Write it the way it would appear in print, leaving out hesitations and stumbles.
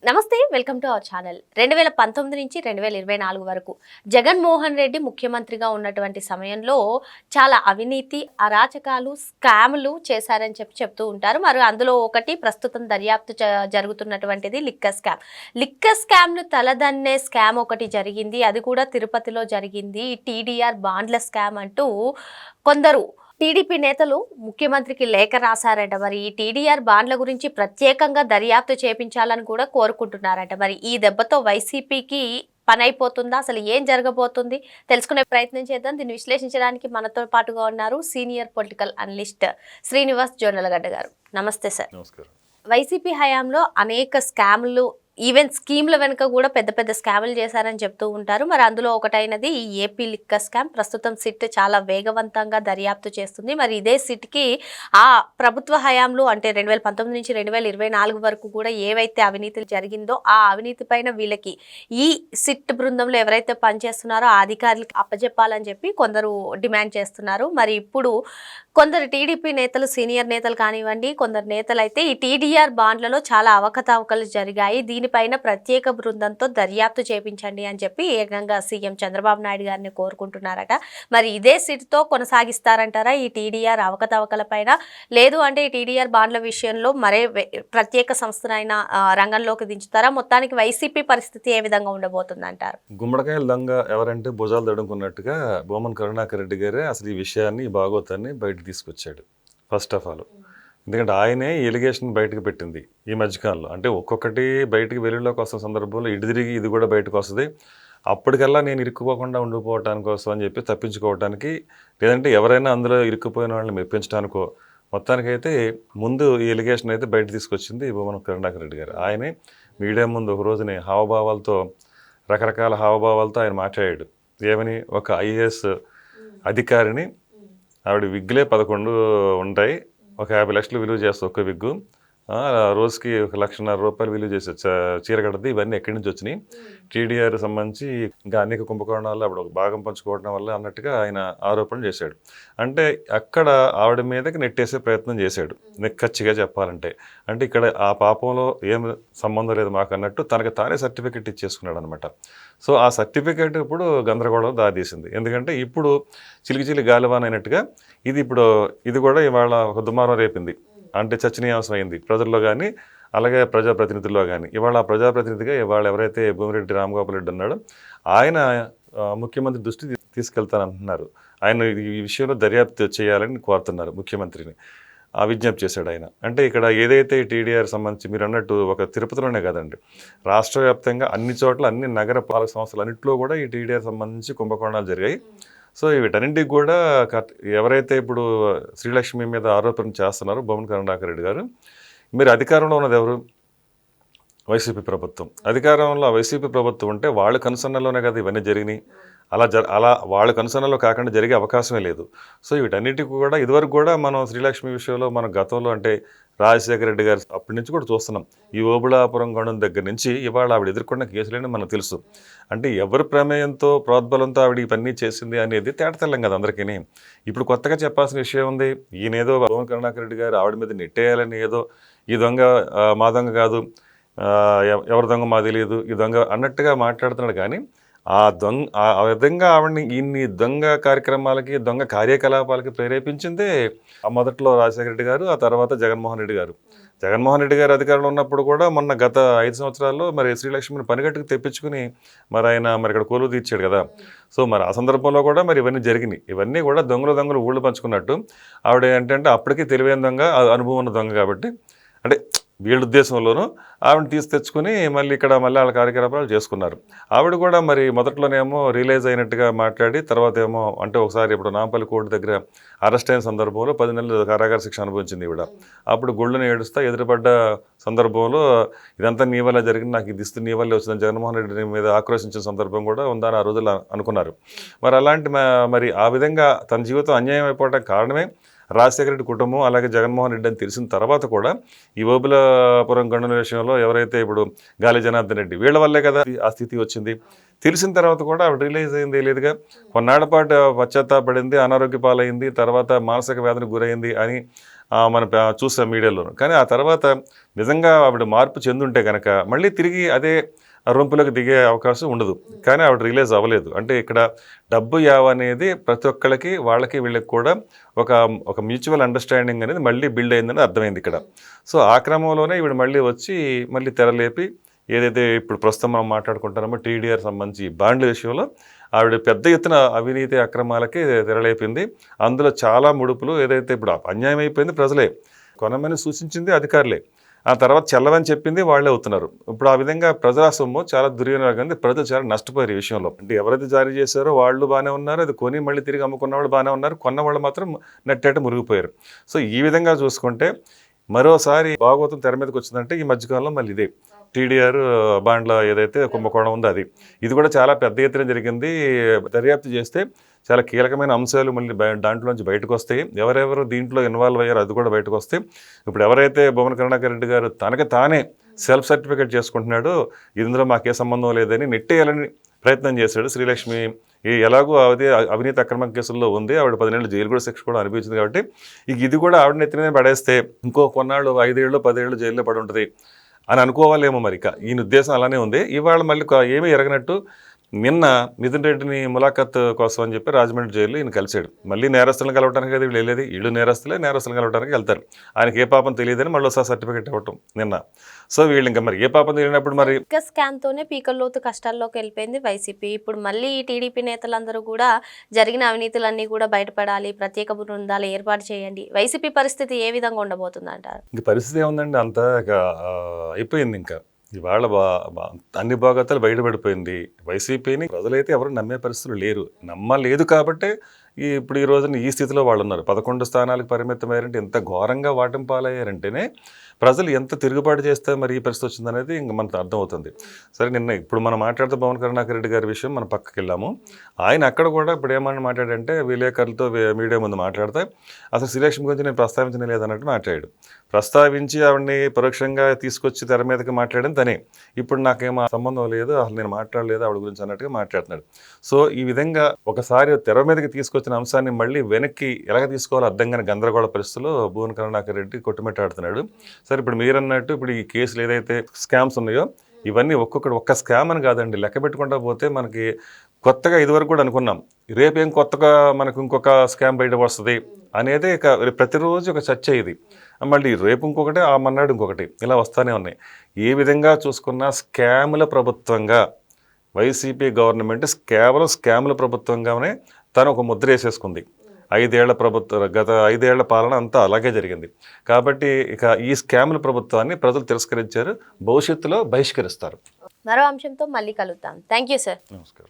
నమస్తే, welcome to our channel. 2019 నుంచి 2024 వరకు జగన్మోహన్ రెడ్డి ముఖ్యమంత్రిగా ఉన్నటువంటి సమయంలో చాలా అవినీతి, అరాచకాలు, స్కాములు చేశారని చెప్తూ ఉంటారు. మరి అందులో ఒకటి ప్రస్తుతం దర్యాప్తు జరుగుతున్నటువంటిది లిక్కర్ స్కామ్. లిక్కర్ స్కామ్ను తలదన్నే స్కామ్ ఒకటి జరిగింది. అది కూడా తిరుపతిలో జరిగింది. టీడీఆర్ బాండ్ల స్కామ్ అంటూ కొందరు టీడీపీ నేతలు ముఖ్యమంత్రికి లేఖ రాశారట. మరి ఈ టీడీఆర్ బాండ్ల గురించి ప్రత్యేకంగా దర్యాప్తు చేపించాలని కూడా కోరుకుంటున్నారట. మరి ఈ దెబ్బతో వైసీపీకి పని అయిపోతుందా? అసలు ఏం జరగబోతుంది తెలుసుకునే ప్రయత్నం చేద్దాం. దీన్ని విశ్లేషించడానికి మనతో పాటుగా ఉన్నారు senior political analyst Srinivas Jonnalagadda గారు. నమస్తే సార్. నమస్కారం. వైసీపీ హయాంలో అనేక స్కామ్లు, ఈవెన్ స్కీమ్ల వెనుక కూడా పెద్ద పెద్ద స్కాములు చేశారని చెప్తూ ఉంటారు. మరి అందులో ఒకటైనది ఈ ఏపీ లిక్కర్ స్కామ్. ప్రస్తుతం సిట్ చాలా వేగవంతంగా దర్యాప్తు చేస్తుంది. మరి ఇదే సిట్కి ఆ ప్రభుత్వ హయాంలో అంటే 2019 నుంచి 2024 వరకు కూడా ఏవైతే అవినీతులు జరిగిందో ఆ అవినీతి పైన వీళ్ళకి ఈ సిట్ బృందంలో ఎవరైతే పనిచేస్తున్నారో ఆ అధికారులకు అప్పచెప్పాలని చెప్పి కొందరు డిమాండ్ చేస్తున్నారు. మరి ఇప్పుడు కొందరు టీడీపీ నేతలు, సీనియర్ నేతలు కానివ్వండి, కొందరు నేతలు అయితే ఈ టీడీఆర్ బాండ్లలో చాలా అవకతవకలు జరిగాయి, దీనిపైన ప్రత్యేక బృందంతో దర్యాప్తు చేపించండి అని చెప్పి ఏకంగా సీఎం చంద్రబాబు నాయుడు గారిని కోరుకుంటున్నారట. మరి ఇదే సిట్తో కొనసాగిస్తారంటారా ఈ టీడీఆర్ అవకతవకల పైన? లేదు అంటే ఈ టీడీఆర్ బాండ్ల విషయంలో మరే ప్రత్యేక సంస్థనైనా రంగంలోకి దించుతారా? మొత్తానికి వైసీపీ పరిస్థితి ఏ విధంగా ఉండబోతుంది అంటారు? గుమ్మడికాయల దొంగ ఎవరంటే భుజాలు దడుకున్నట్టుగా బొమ్మన కరుణాకర్ రెడ్డి గారే అసలు ఈ విషయాన్ని, ఈ భాగవతాన్ని బయటకు తీసుకొచ్చాడు. ఫస్ట్ ఆఫ్ ఆల్ ఎందుకంటే ఆయనే ఎలిగేషన్ బయటకు పెట్టింది ఈ మధ్యకాలంలో. అంటే ఒక్కొక్కటి బయటికి వెలుగులోకి వస్తున్న సందర్భంలో ఇటు తిరిగి ఇది కూడా బయటకు వస్తుంది. అప్పటికల్లా నేను ఇరుక్కుపోకుండా ఉండిపోవటానికి కోసం అని చెప్పి తప్పించుకోవడానికి, లేదంటే ఎవరైనా అందులో ఇరుక్కుపోయిన వాళ్ళని మెప్పించడానికో, మొత్తానికైతే ముందు ఈ ఎలిగేషన్ అయితే బయట తీసుకొచ్చింది బొమ్మన కరుణాకర్ రెడ్డి గారు. ఆయనే మీడియా ముందు ఒక రోజుని హావభావాలతో, రకరకాల హావభావాలతో ఆయన మాట్లాడాడు. ఏమని, ఒక ఐఏఎస్ అధికారిని, ఆవిడ విగ్గులే 11 ఉంటాయి, ఒక 50 లక్షలు విలువ చేస్తుంది ఒక్క విగ్గు, రోజుకి 1,50,000 రూపాయలు విలువ చేసే చీర కడది. ఇవన్నీ ఎక్కడి నుంచి వచ్చినాయి, టీడీఆర్ సంబంధించి ఇంకా అనేక కుంభకోణాలు అప్పుడు ఒక భాగం పంచుకోవడం వల్ల అన్నట్టుగా ఆయన ఆరోపణ చేశాడు. అంటే అక్కడ ఆవిడ మీదకి నెట్టేసే ప్రయత్నం చేశాడు నిక్కచ్చిగా చెప్పాలంటే. అంటే ఇక్కడ ఆ పాపంలో ఏం సంబంధం లేదు మాకు అన్నట్టు తనకు తానే సర్టిఫికెట్ ఇచ్చేసుకున్నాడు అనమాట. సో ఆ సర్టిఫికెట్ ఇప్పుడు గందరగోళం దారితీసింది. ఎందుకంటే ఇప్పుడు చిలికి గాలివాన్ అయినట్టుగా ఇది కూడా ఇవాళ ఒక దుమారం రేపింది. అంటే చర్చనీయాంశం అయింది ప్రజల్లో కానీ, అలాగే ప్రజాప్రతినిధుల్లో కానీ. ఇవాళ ఆ ప్రజాప్రతినిధిగా ఇవాళ ఎవరైతే భూమిరెడ్డి రామగోపాల్ రెడ్డి ఉన్నాడో ఆయన ముఖ్యమంత్రి దృష్టి తీసుకెళ్తానంటున్నారు. ఆయన ఈ విషయంలో దర్యాప్తు చేయాలని కోరుతున్నారు ముఖ్యమంత్రిని. ఆ విజ్ఞప్తి చేశాడు ఆయన. అంటే ఇక్కడ ఏదైతే టీడీఆర్ సంబంధించి మీరు అన్నట్టు ఒక తిరుపతిలోనే కాదండి, రాష్ట్ర వ్యాప్తంగా అన్ని చోట్ల, అన్ని నగర పాలక సంస్థలు అన్నింటిలో కూడా ఈ టీడీఆర్ సంబంధించి కుంభకోణాలు జరిగాయి. సో వీటన్నింటికి కూడా ఎవరైతే ఇప్పుడు శ్రీలక్ష్మి మీద ఆరోపణ చేస్తున్నారో బొమ్మన కరుణాకర్ రెడ్డి గారు, మీరు అధికారంలో ఉన్నది ఎవరు? వైసీపీ ప్రభుత్వం. అధికారంలో వైసీపీ ప్రభుత్వం ఉంటే వాళ్ళ కనుసన్నలోనే కదా ఇవన్నీ జరిగినాయి. అలా వాళ్ళ కనుసన్నలో కాకుండా జరిగే అవకాశమే లేదు. సో వీటన్నిటికి కూడా ఇదివరకు కూడా మనం శ్రీలక్ష్మి విషయంలో మన గతంలో అంటే రాజశేఖర రెడ్డి గారు అప్పటి నుంచి కూడా చూస్తున్నాం. ఈ ఓబుళాపురం గొడవ దగ్గర నుంచి ఇవాళ ఆవిడ ఎదుర్కొన్న కేసులేని మనకు తెలుసు. అంటే ఎవరి ప్రమేయంతో, ప్రోద్బలంతో ఆవిడ ఇవన్నీ చేసింది అనేది తేటతెల్లం కదా అందరికీ. ఇప్పుడు కొత్తగా చెప్పాల్సిన విషయం ఉంది. ఈయనేదో బొమ్మన కరుణాకర్ రెడ్డి గారు ఆవిడ మీద నెట్టేయాలని, ఏదో ఈ దొంగ మా దొంగ కాదు, ఎవరి దొంగ మా తెలియదు, ఈ దొంగ అన్నట్టుగా మాట్లాడుతున్నాడు. కానీ ఆ విధంగా ఆవిడని ఇన్ని దొంగ కార్యక్రమాలకి, దొంగ కార్యకలాపాలకి ప్రేరేపించిందే ఆ మొదట్లో రాజశేఖర రెడ్డి గారు, ఆ తర్వాత జగన్మోహన్ రెడ్డి గారు. జగన్మోహన్ రెడ్డి గారు అధికారంలో ఉన్నప్పుడు కూడా మొన్న గత 5 సంవత్సరాల్లో మరి శ్రీలక్ష్మిని పనిగట్టుకు తెప్పించుకుని మరి ఆయన మరి ఇక్కడ కొలువు తీర్చాడు కదా. సో మరి ఆ సందర్భంలో కూడా మరి ఇవన్నీ జరిగినాయి. ఇవన్నీ కూడా దొంగలు ఊళ్ళు పంచుకున్నట్టు ఆవిడ ఏంటంటే అప్పటికీ తెలివైన దొంగ, అనుభవం ఉన్న దొంగ కాబట్టి, అంటే వీళ్ళ ఉద్దేశంలోనూ ఆవిడని తెచ్చుకుని మళ్ళీ ఇక్కడ వాళ్ళ కార్యకలాపాలు చేసుకున్నారు. ఆవిడ కూడా మరి మొదట్లోనేమో రియలైజ్ అయినట్టుగా మాట్లాడి, తర్వాత ఏమో అంటే ఒకసారి ఇప్పుడు నాంపల్లి కోర్టు దగ్గర అరెస్ట్ అయిన సందర్భంలో 10 నెలలు కారాగార శిక్ష అనుభవించింది ఈవిడ. అప్పుడు గుళ్ళని ఏడుస్తా ఎదురుపడ్డ సందర్భంలో ఇదంతా నీ వల్ల జరిగింది, నాకు ఇది ఇస్తే నీ వల్లే వచ్చిందని జగన్మోహన్ రెడ్డి మీద ఆక్రోశించిన సందర్భం కూడా ఉందని ఆ రోజుల్లో అనుకున్నారు. మరి అలాంటి మరి ఆ విధంగా తన జీవితం అన్యాయం అయిపోవడానికి కారణమే రాజశేఖర రెడ్డి కుటుంబం, అలాగే జగన్మోహన్ రెడ్డి అని తెలిసిన తర్వాత కూడా ఈ ఓబుళాపురం గనుల విషయంలో ఎవరైతే ఇప్పుడు గాలి జనార్దన్ రెడ్డి, వీళ్ళ వల్లే కదా ఆ స్థితి వచ్చింది. తెలిసిన తర్వాత కూడా ఆవిడ రిలీజ్ అయింది లేదుగా. కొన్నాళ్ల పాటు పశ్చాత్తాపడింది, అనారోగ్య పాలైంది, తర్వాత మానసిక వ్యాధికి గురైంది అని చూసాం మీడియాలోను. కానీ ఆ తర్వాత నిజంగా ఆవిడ మార్పు చెందుంటే కనుక మళ్ళీ తిరిగి అదే రొంపులోకి దిగే అవకాశం ఉండదు. కానీ ఆవిడ రిలీజ్ అవ్వలేదు. అంటే ఇక్కడ డబ్బు యావ అనేది ప్రతి ఒక్కళ్ళకి వాళ్ళకి వీళ్ళకి కూడా ఒక ఒక మ్యూచువల్ అండర్స్టాండింగ్ అనేది మళ్ళీ బిల్డ్ అయిందని అర్థమైంది ఇక్కడ. సో ఆ క్రమంలోనే ఈవిడ మళ్ళీ వచ్చి మళ్ళీ తెరలేపి ఏదైతే ఇప్పుడు ప్రస్తుతం మనం మాట్లాడుకుంటున్నామో టీడీఆర్ సంబంధించి బాండ్ల విషయంలో ఆవిడ పెద్ద ఎత్తున అవినీతి అక్రమాలకి తెరలేపింది. అందులో చాలా ముడుపులు ఏదైతే ఇప్పుడు అన్యాయం అయిపోయింది ప్రజలే, కొనమని సూచించింది అధికారులే, ఆ తర్వాత చెల్లవని చెప్పింది వాళ్ళే అవుతున్నారు. ఇప్పుడు ఆ విధంగా ప్రజా సొమ్ము చాలా దుర్వినియోగం, ప్రజలు చాలా నష్టపోయారు ఈ విషయంలో. అంటే ఎవరైతే జారీ చేశారో వాళ్ళు బాగానే ఉన్నారు, అది కొని మళ్ళీ తిరిగి అమ్ముకున్న వాళ్ళు బాగానే ఉన్నారు, కొన్న వాళ్ళు మాత్రం నెట్టేట మురిగిపోయారు. సో ఈ విధంగా చూసుకుంటే మరోసారి భాగవతం తెర మీదకి వచ్చిందంటే ఈ మధ్యకాలంలో మళ్ళీ ఇదే టీడీఆర్ బాండ్ల ఏదైతే కుంభకోణం ఉందో అది. ఇది కూడా చాలా పెద్ద ఎత్తున జరిగింది. దర్యాప్తు చేస్తే చాలా కీలకమైన అంశాలు మళ్ళీ దాంట్లోంచి బయటకు వస్తాయి. ఎవరెవరు దీంట్లో ఇన్వాల్వ్ అయ్యారో అది కూడా బయటకు వస్తాయి. ఇప్పుడు ఎవరైతే భువన కరుణాకర్ రెడ్డి గారు తనకి తానే సెల్ఫ్ సర్టిఫికేట్ చేసుకుంటున్నాడో ఇందులో మాకే సంబంధం లేదని నెట్టేయాలని ప్రయత్నం చేశాడు. శ్రీలక్ష్మి ఎలాగో అదే అవినీతి అక్రమ కేసుల్లో ఉంది, ఆవిడ 10 ఏళ్ళు జైలు కూడా శిక్ష కూడా అనిపించింది కాబట్టి ఇది కూడా ఆవిడ నెత్తినే పడేస్తే ఇంకో కొన్నాళ్ళు 5 ఏళ్ళు 10 ఏళ్ళు జైల్లో పడి ఉంటుంది అని అనుకోవాలేమో. మరి ఈయన ఉద్దేశం అలానే ఉంది. ఇవాళ మళ్ళీ ఏమీ ఎరగనట్టు నిన్న మిథున్ రెడ్డిని ములాఖత్ కోసం అని చెప్పి రాజమండ్రి జైల్లో ఈయన కలిశాడు. మళ్ళీ నేరస్తులను కలవడానికి కదా వీళ్ళు వెళ్ళేది, వీళ్ళు నేరస్తులను కలవడానికి వెళ్తారు. ఆయనకి ఏ పాపం తెలియదని మళ్ళీ ఒకసారి సర్టిఫికేట్ ఇవ్వటం నిన్న. సో వీళ్ళు ఇంకా మరి ఏ పాపం తెలియనప్పుడు మరి స్కామ్ తోనే పీకల్లోతు కష్టాల్లోకి వెళ్ళిపోయింది వైసీపీ. ఇప్పుడు మళ్ళీ టీడీపీ నేతలందరూ కూడా జరిగిన అవినీతులన్నీ కూడా బయటపడాలి, ప్రత్యేక బృందాలు ఏర్పాటు చేయండి. వైసీపీ పరిస్థితి ఏ విధంగా ఉండబోతుంది అంటారు? ఇంక పరిస్థితి ఏముందండి, అంతా అయిపోయింది. ఇంకా ఇవాళ అన్ని భాగవతాలు బయటపడిపోయింది. వైసీపీని ప్రజలైతే ఎవరు నమ్మే పరిస్థితులు లేరు, నమ్మలేదు కాబట్టే ఇప్పుడు ఈ రోజున ఈ స్థితిలో వాళ్ళు ఉన్నారు. 11 స్థానాలకు పరిమితమయ్యారంటే ఎంత ఘోరంగా వాటం పాలయ్యారంటేనే ప్రజలు ఎంత తిరుగుబాటు చేస్తే మరి ఈ పరిస్థితి వచ్చిందనేది ఇంక మనకు అర్థమవుతుంది. సరే నిన్న ఇప్పుడు మనం మాట్లాడితే భువన కరుణాకర్ రెడ్డి గారి విషయం మనం పక్కకి వెళ్ళాము. ఆయన అక్కడ కూడా ఇప్పుడు ఏమన్నా మాట్లాడంటే విలేకరులతో మీడియా ముందు మాట్లాడితే అసలు శ్రీలక్ష్మి గురించి నేను ప్రస్తావించడం లేదన్నట్టు మాట్లాడాడు. ప్రస్తావించి ఆవిడని పరోక్షంగా తీసుకొచ్చి తెర మీదకి మాట్లాడిన తనే ఇప్పుడు నాకేమో సంబంధం లేదు, అసలు నేను మాట్లాడలేదు ఆవిడ గురించి అన్నట్టుగా మాట్లాడుతున్నాడు. సో ఈ విధంగా ఒకసారి తెర మీదకి తీసుకొచ్చిన అంశాన్ని మళ్ళీ వెనక్కి ఎలాగ తీసుకోవాలో అర్థం కాని గందరగోళ పరిస్థితుల్లో భువన కరుణాకర్ రెడ్డి కొట్టుమిట్టాడుతున్నాడు. సరే ఇప్పుడు మీరన్నట్టు ఇప్పుడు ఈ కేసులు ఏదైతే స్కామ్స్ ఉన్నాయో ఇవన్నీ ఒక్క స్కామ్ అని కాదండి, లెక్క పెట్టుకుంటా పోతే మనకి కొత్తగా ఇదివరకు కూడా అనుకున్నాం, రేపేం కొత్తగా మనకు ఇంకొక స్కామ్ బయట వస్తుంది అనేది ప్రతిరోజు ఒక చర్చ. ఇది మళ్ళీ రేపు ఇంకొకటి, ఆ మన్నాడు ఇంకొకటి, ఇలా వస్తూనే ఉన్నాయి. ఏ విధంగా చూసుకున్నా స్కాముల ప్రభుత్వంగా వైసీపీ గవర్నమెంట్ కేవలం స్కాముల ప్రభుత్వంగానే తను ఒక ముద్ర వేసేసుకుంది. 5 ఏళ్ల గత 5 ఏళ్ల పాలన అంతా అలాగే జరిగింది. కాబట్టి ఇక ఈ స్కాముల ప్రభుత్వాన్ని ప్రజలు తిరస్కరించారు, భవిష్యత్తులో బహిష్కరిస్తారు. మరో అంశంతో మళ్ళీ కలుద్దాం. Thank you sir. నమస్కారం.